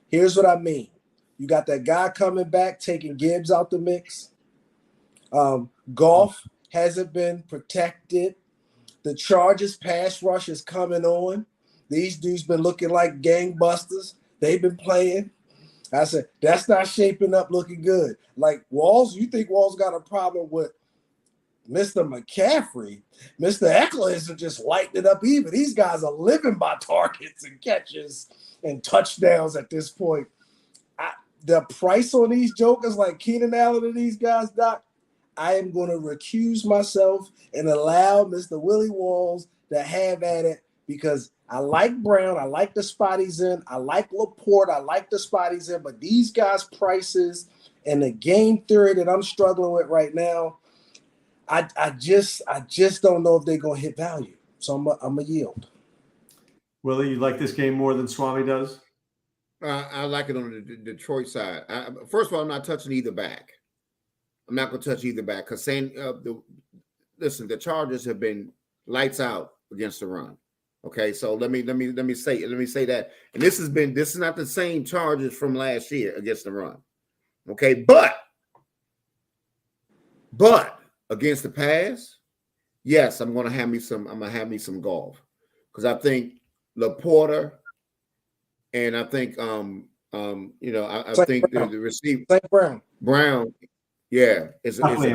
Here's what I mean. You got that guy coming back, taking Gibbs out the mix. Goff hasn't been protected. The Chargers pass rush is coming on. These dudes been looking like gangbusters. They've been playing. I said, that's not shaping up looking good. Like Walls, you think Walls got a problem with Mr. McCaffrey? Mr. Eckler isn't just lighting it up either. These guys are living by targets and catches and touchdowns at this point. The price on these jokers like Keenan Allen and these guys, Doc, I am going to recuse myself and allow Mr. Willie Walls to have at it because I like Brown. I like the spot he's in. I like Laporte. I like the spot he's in. But these guys' prices and the game theory that I'm struggling with right now, I just don't know if they're going to hit value. So I'm a yield. Willie, you like this game more than Swami does? I like it on the Detroit side. First of all, I'm not touching either back. I'm not going to touch either back because the Chargers have been lights out against the run. Okay, so let me say that, and this is not the same Chargers from last year against the run. Okay, but against the pass, yes, I'm gonna have me some golf because I think Laporta and I think I think the receiver Brown, yeah, is definitely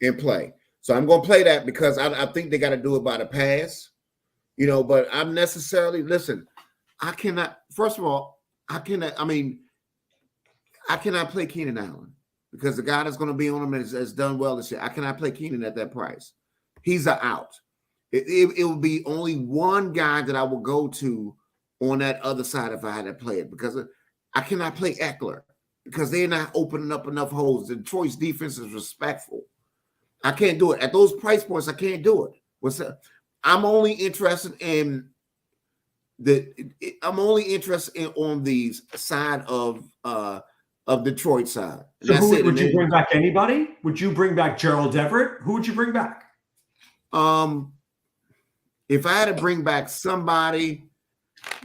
in play. So I'm going to play that because I think they got to do it by the pass, but I'm necessarily, listen, I cannot play Keenan Allen because the guy that's going to be on him has done well this year. I cannot play Keenan at that price. He's an out. It will be only one guy that I will go to on that other side if I had to play it because I cannot play Eckler because they're not opening up enough holes. Detroit's defense is respectful. I can't do it at those price points. I can't do it. I'm only interested in on the side of Detroit side. So would you bring back anybody? Would you bring back Gerald Everett? Who would you bring back? If I had to bring back somebody,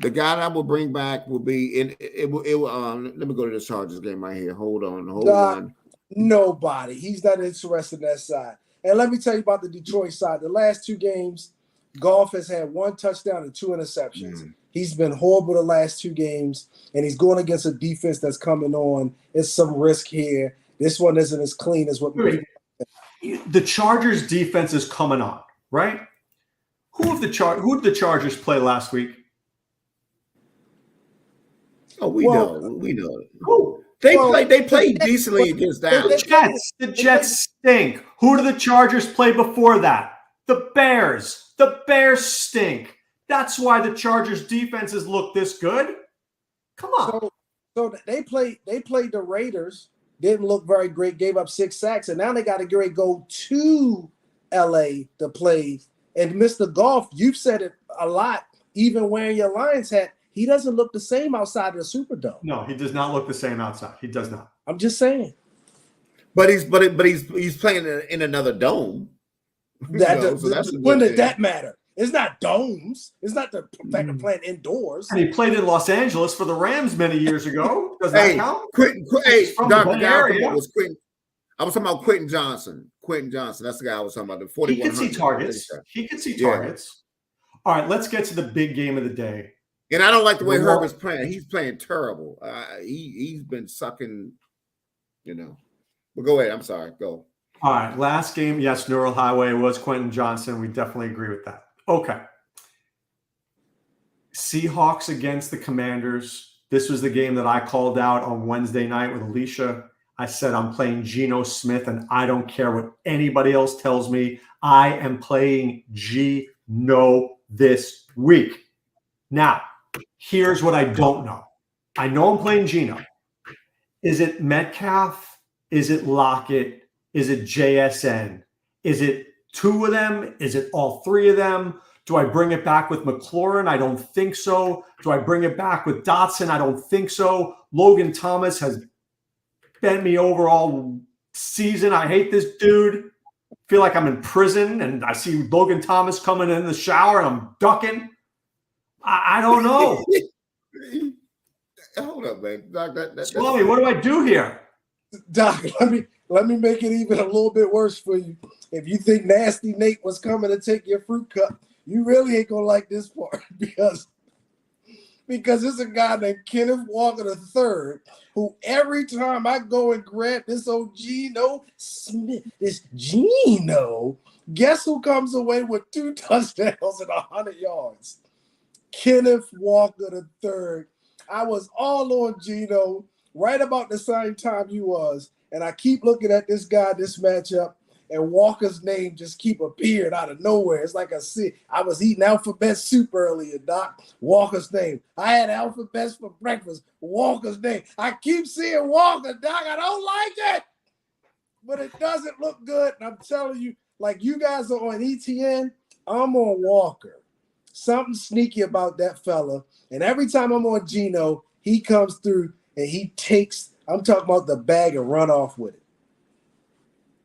the guy that I will bring back will be let me go to the Chargers game right here. Hold on. Nobody. He's not interested in that side. And let me tell you about the Detroit side. The last two games, Goff has had 1 touchdown and 2 interceptions. He's been horrible the last 2 games, and he's going against a defense that's coming on. It's some risk here. This one isn't as clean as what the Chargers defense is coming on, right? Who did the Chargers play last week? Oh, we know. Who? They played decently against Dallas. The Jets stink. Who do the Chargers play before that? The Bears. The Bears stink. That's why the Chargers defenses look this good. Come on. So they played the Raiders. Didn't look very great. Gave up 6 sacks, and now they got to go to LA to play. And Mr. Goff, you've said it a lot. Even wearing your Lions hat, he doesn't look the same outside of the Superdome. No, he does not look the same outside. He does not. I'm just saying. But he's playing in another dome. When did that matter? It's not domes. It's not the fact of playing indoors. And he played in Los Angeles for the Rams many years ago. Does that count? Dr. Guy was Quentin. I was talking about Quentin Johnson. Quentin Johnson. That's the guy I was talking about. The 4100. He can see targets. He can see targets. All right, let's get to the big game of the day. And I don't like the way Herbert's playing. He's playing terrible. He's been sucking, But go ahead. I'm sorry. Go. All right, last game, yes, Neural Highway was Quentin Johnson. We definitely agree with that. Okay. Seahawks against the Commanders. This was the game that I called out on Wednesday night with Alicia. I said I'm playing Geno Smith, and I don't care what anybody else tells me. I am playing Geno this week. Now, here's what I don't know. I know I'm playing Geno. Is it Metcalf? Is it Lockett? Is it JSN? Is it two of them? Is it all three of them? Do I bring it back with McLaurin? I don't think so. Do I bring it back with Dotson? I don't think so. Logan Thomas has bent me over all season. I hate this dude. I feel like I'm in prison and I see Logan Thomas coming in the shower and I'm ducking. I don't know. Hold up, man. Doc, Swami, what do I do here? Doc, let me make it even a little bit worse for you. If you think Nasty Nate was coming to take your fruit cup, you really ain't gonna like this part because it's a guy named Kenneth Walker III, who every time I go and grab this old Geno Smith, this Geno, guess who comes away with 2 touchdowns and 100 yards? Kenneth Walker III. I was all on Geno right about the same time you was, and I keep looking at this guy, this matchup, and Walker's name just keep appearing out of nowhere. It's like I was eating alphabet soup earlier, Doc. Walker's name. I had alphabets for breakfast. Walker's name. I keep seeing Walker, Doc. I don't like it, but it doesn't look good. And I'm telling you, like you guys are on ETN, I'm on Walker. Something sneaky about that fella. And every time I'm on Geno, he comes through and he takes, I'm talking about the bag and run off with it.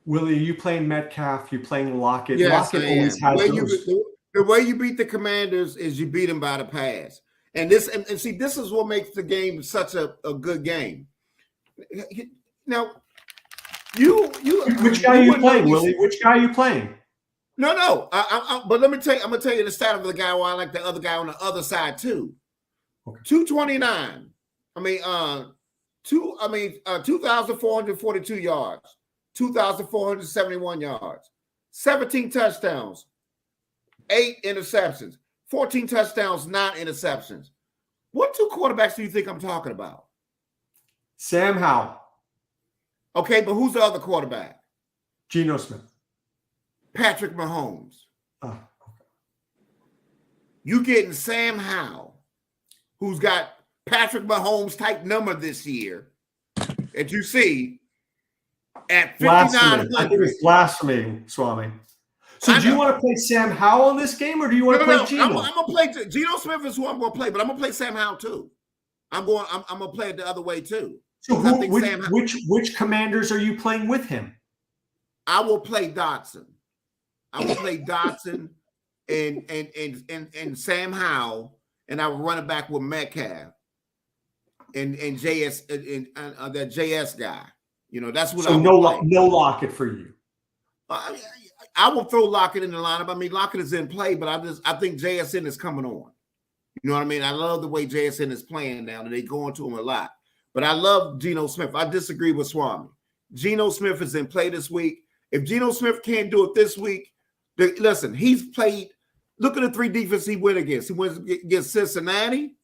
Willie, you playing Metcalf, you playing Lockett. Yes, Lockett always has those. The way you beat the Commanders is you beat them by the pass. And see, this is what makes the game such a good game. Now, which guy are you playing, Willie? Which guy are you playing? No. But let me tell you, I'm gonna tell you the stat of the guy why I like the other guy on the other side too. Okay. 229. 2,442 yards, 2,471 yards, 17 touchdowns, 8 interceptions, 14 touchdowns, 9 interceptions. What 2 quarterbacks do you think I'm talking about? Sam Howell. Okay, but who's the other quarterback? Geno Smith. Patrick Mahomes. Oh, okay. You getting Sam Howell, who's got Patrick Mahomes type number this year, that you see at 5,900. I think it's blasphemy, Swami. So do you want to play Sam Howell in this game, or do you want to play Geno? I'm gonna play Geno Smith is who I'm gonna play, but I'm gonna play Sam Howell too. I'm gonna play it the other way too. So which Commanders are you playing with him? I will play Dotson. I will play Dotson and Sam Howell, and I will run it back with Metcalf and JS and that JS guy. That's what. So no Lockett for you. I will throw Lockett in the lineup. I mean, Lockett is in play, but I think JSN is coming on. You know what I mean? I love the way JSN is playing now, and they go into him a lot. But I love Geno Smith. I disagree with Swami. Geno Smith is in play this week. If Geno Smith can't do it this week, listen, he's played. Look at the 3 defenses he went against. He went against Cincinnati.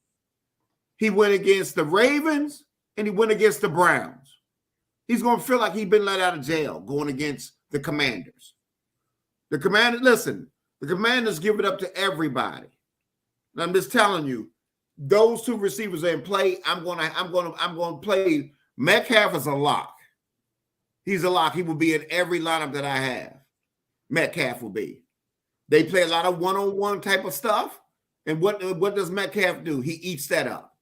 He went against the Ravens, and he went against the Browns. He's going to feel like he's been let out of jail going against the Commanders. The Commanders give it up to everybody. And I'm just telling you, those 2 receivers are in play. I'm going to play Metcalf as a lock. He's a lock. He will be in every lineup that I have. Metcalf will be. They play a lot of one-on-one type of stuff. And what does Metcalf do? He eats that up.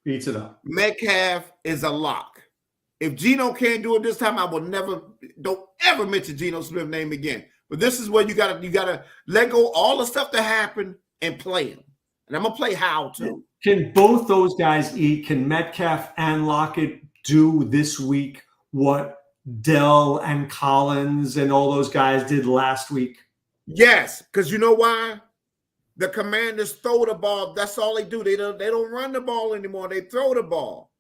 Eats it up. Metcalf is a lock. If Geno can't do it this time, I will don't ever mention Geno Smith's name again. But this is where you gotta let go all the stuff that happened and play him. And I'm gonna play Howell too. Can both those guys eat? Can Metcalf and Lockett do this week what Dell and Collins and all those guys did last week? Yes, because you know why? The Commanders throw the ball. That's all they do. They don't run the ball anymore. They throw the ball.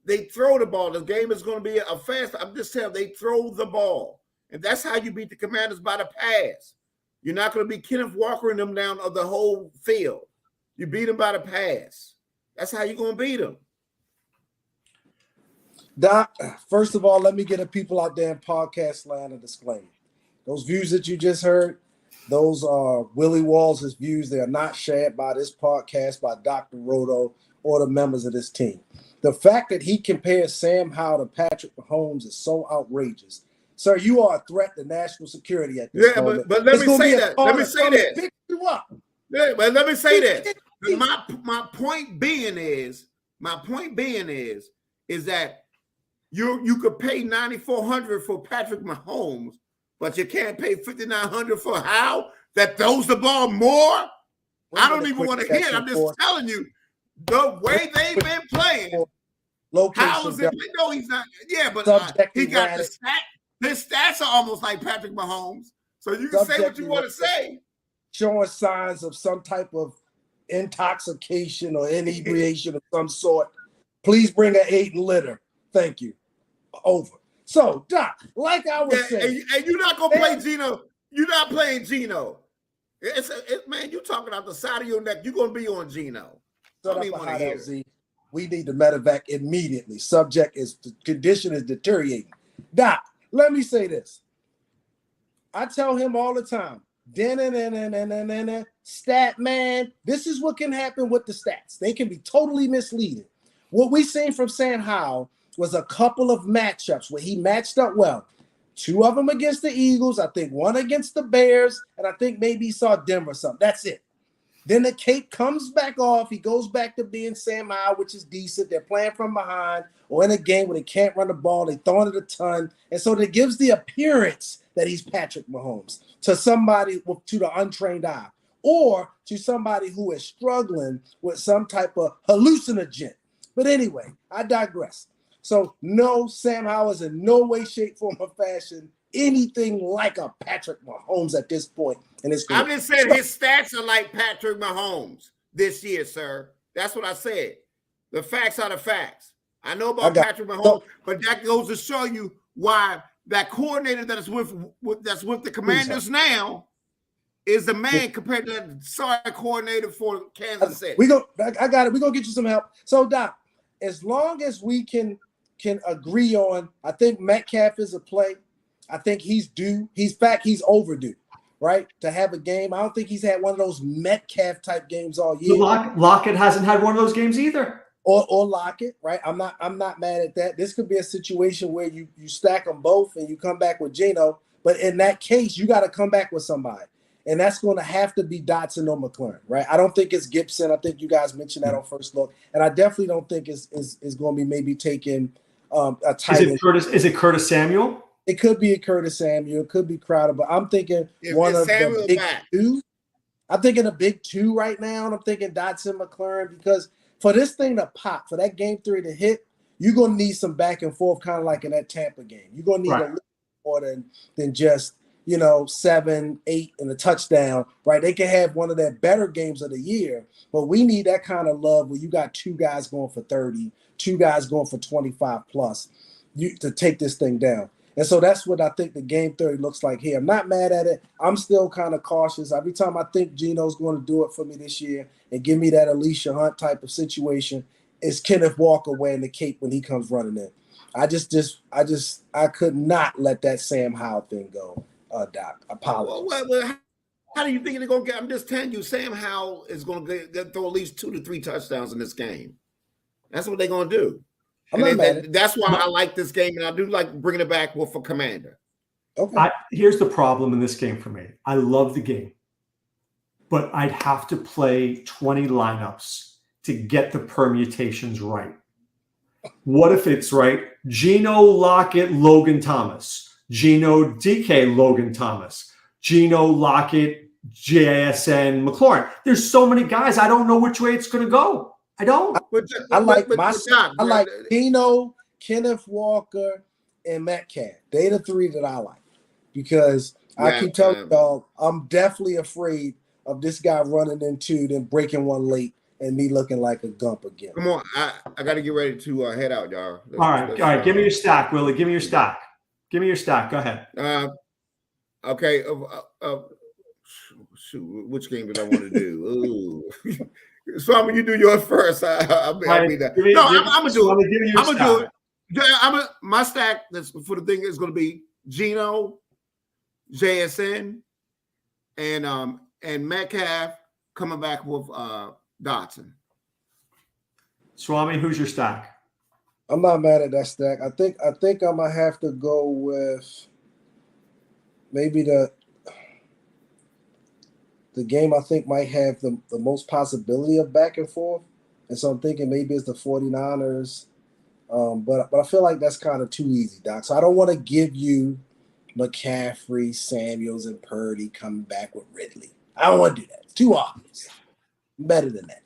They throw the ball. The game is going to be a fast. I'm just telling you, they throw the ball. And that's how you beat the Commanders, by the pass. You're not going to be Kenneth Walker and them down of the whole field. You beat them by the pass. That's how you're going to beat them. Doc, first of all, let me get the people out there in podcast land a disclaimer. Those views that you just heard, those are Willie Walls' views. They are not shared by this podcast, by Dr. Roto, or the members of this team. The fact that he compares Sam Howell to Patrick Mahomes is so outrageous. Sir, you are a threat to national security at this moment. But let me say that. Let me say that. Pick you up. Yeah, but let me say that. My point being is that you could pay $9,400 for Patrick Mahomes, but you can't pay $5,900 for Howell that throws the ball more. I don't even want to hear it. I'm just telling you the way they've been playing. How is it? No, he's not. Yeah, but he got the stat. His stats are almost like Patrick Mahomes. So you can say what you want to say. Showing signs of some type of intoxication or inebriation of some sort. Please bring an 8 litter. Thank you. Over. So, Doc, like I was saying. And you're not going to play Geno. You're not playing Geno. Man, you're talking out the side of your neck. You're going to be on Geno. We need the medevac immediately. The condition is deteriorating. Doc, let me say this. I tell him all the time, stat man, this is what can happen with the stats. They can be totally misleading. What we seen from Sam Howell was a couple of matchups where he matched up well. 2 of them against the Eagles, I think 1 against the Bears, and I think maybe he saw Denver or something. That's it. Then the cape comes back off. He goes back to being Sam Howell, which is decent. They're playing from behind or in a game where they can't run the ball. They throwing it a ton. And so it gives the appearance that he's Patrick Mahomes to somebody to the untrained eye or to somebody who is struggling with some type of hallucinogen. But anyway, I digress. So no, Sam Howell is in no way, shape, form, or fashion anything like a Patrick Mahomes at this point in his career. I'm just saying his stats are like Patrick Mahomes this year, sir. That's what I said. The facts are the facts. I know about Patrick Mahomes, but that goes to show you why that coordinator that is with the Commanders now is the man compared to that sorry coordinator for Kansas City. I got it. We're gonna get you some help. So, Doc, as long as we can agree on, I think Metcalf is a play. I think he's due. He's overdue, right? To have a game. I don't think he's had one of those Metcalf type games all year. Lockett hasn't had one of those games either. Or Lockett, right? I'm not mad at that. This could be a situation where you stack them both and you come back with Geno. But in that case, you got to come back with somebody. And that's going to have to be Dotson or McLaurin, right? I don't think it's Gibson. I think you guys mentioned that on first look. And I definitely don't think it's going to be maybe taking a tight end. Is it Curtis Samuel? It could be a Curtis Samuel. It could be Crowder. But I'm thinking one of the big 2. I'm thinking a big 2 right now. And I'm thinking Dotson, McLaurin, because for this thing to pop, for that game 3 to hit, you're going to need some back and forth, kind of like in that Tampa game. You're going to need a little more than just, 7, 8 and a touchdown, right? They can have one of their better games of the year, but we need that kind of love where you got 2 guys going for 30, 2 guys going for 25 plus to take this thing down. And so that's what I think the game 30 looks like here. I'm not mad at it. I'm still kind of cautious. Every time I think Geno's going to do it for me this year and give me that Alicia Hunt type of situation, it's Kenneth Walker wearing the cape when he comes running in. I could not let that Sam Howell thing go, Doc. Apologies. Well, how do you think they're going to get? I'm just telling you, Sam Howell is going to throw at least 2 to 3 touchdowns in this game. That's what they're going to do. That's why I like this game, and I do like bringing it back for Commander. Okay. Here's the problem in this game for me. I love the game. but I'd have to play 20 lineups to get the permutations right. What if it's right? Geno, Lockett, Logan Thomas. Geno, DK, Logan Thomas. Geno, Lockett, JSN, McLaurin. There's so many guys. I don't know which way it's going to go. I don't. I like Geno, Kenneth Walker, and Metcalf. They're the three that I like because I keep telling y'all I'm definitely afraid of this guy running into then breaking one late and me looking like a gump again. Come on, I got to get ready to head out, y'all. All right. Give me your stack, Willie. Give me your stack. Go ahead. Okay. Shoot, which game did I want to do? Ooh. So you do yours first. I'll be that. I'm gonna do it. I'm gonna do it. My stack that's for the thing is gonna be Geno, JSN, and Metcalf coming back with Dotson. Swame, who's your stack? I'm not mad at that stack. I think I'm gonna have to go with maybe the game I think might have the most possibility of back and forth. And so I'm thinking maybe it's the 49ers. But I feel like that's kind of too easy, Doc. So I don't want to give you McCaffrey, Samuels, and Purdy coming back with Ridley. I don't want to do that. It's too obvious. Better than that.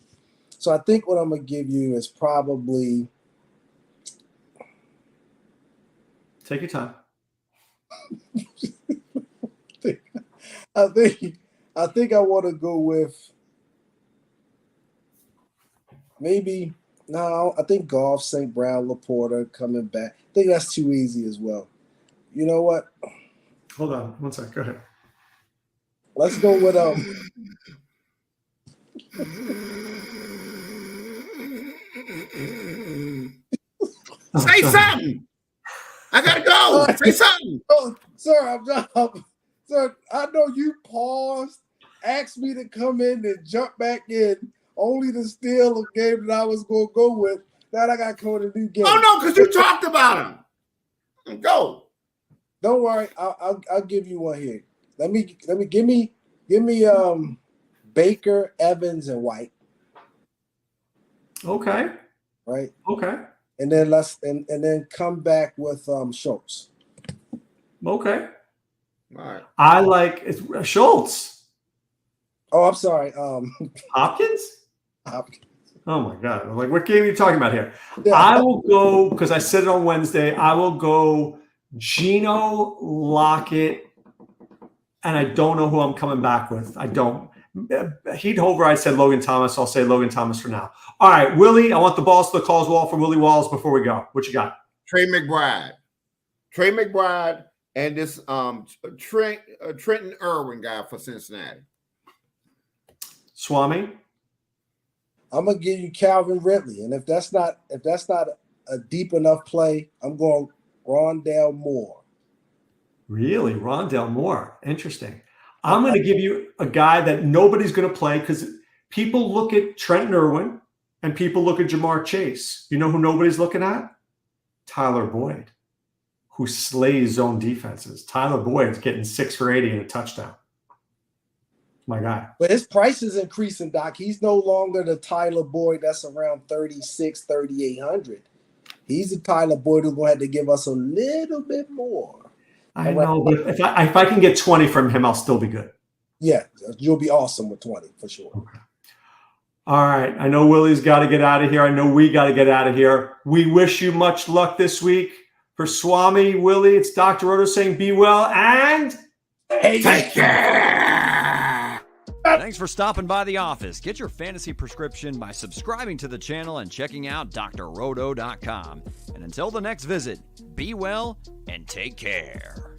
So I think what I'm going to give you is probably... Take your time. I think I want to go with maybe I think Goff, St. Brown, Laporta coming back. I think that's too easy as well. You know what? Hold on 1 second. Go ahead. Let's go with Say something. I gotta go. Say something. Oh, sir, sir, I know you paused, asked me to come in and jump back in, only to steal a game that I was going to go with. Now I got caught a new game. Oh no, because you talked about him. Go. Don't worry, I'll give you one here. Let me give me Baker, Evans, and White. Okay. Right. Okay. And then and then come back with Schultz. Okay. All right. I like Schultz. Oh, I'm sorry. Hopkins? Hopkins. Oh my God. I'm like, what game are you talking about here? Yeah. I will go, because I said it on Wednesday, I will go Geno, Lockett, and I don't know who I'm coming back with. I don't. Heat Hover, I said Logan Thomas. I'll say Logan Thomas for now. All right, Willie, I want the balls to the calls wall from Willie Walls before we go. What you got? Trey McBride, and this Trenton Irwin guy for Cincinnati. Swami? I'm gonna give you Calvin Ridley, and if that's not a deep enough play, I'm going Rondale Moore. Really, Rondale Moore? Interesting. I'm going to give you a guy that nobody's going to play because people look at Trenton Irwin and people look at Jamar Chase. You know who nobody's looking at? Tyler Boyd, who slays zone defenses. Tyler Boyd's getting 6 for 80 and a touchdown. My guy. But his price is increasing, Doc. He's no longer the Tyler Boyd that's around 3,800. He's the Tyler Boyd who's going to have to give us a little bit more. I know, but if I can get 20 from him, I'll still be good. Yeah, you'll be awesome with 20 for sure. Okay. All right. I know Willie's got to get out of here. I know we got to get out of here. We wish you much luck this week. For Swami, Willie, it's Dr. Roto saying be well and take care. Thanks for stopping by the office. Get your fantasy prescription by subscribing to the channel and checking out drroto.com. And until the next visit, be well and take care.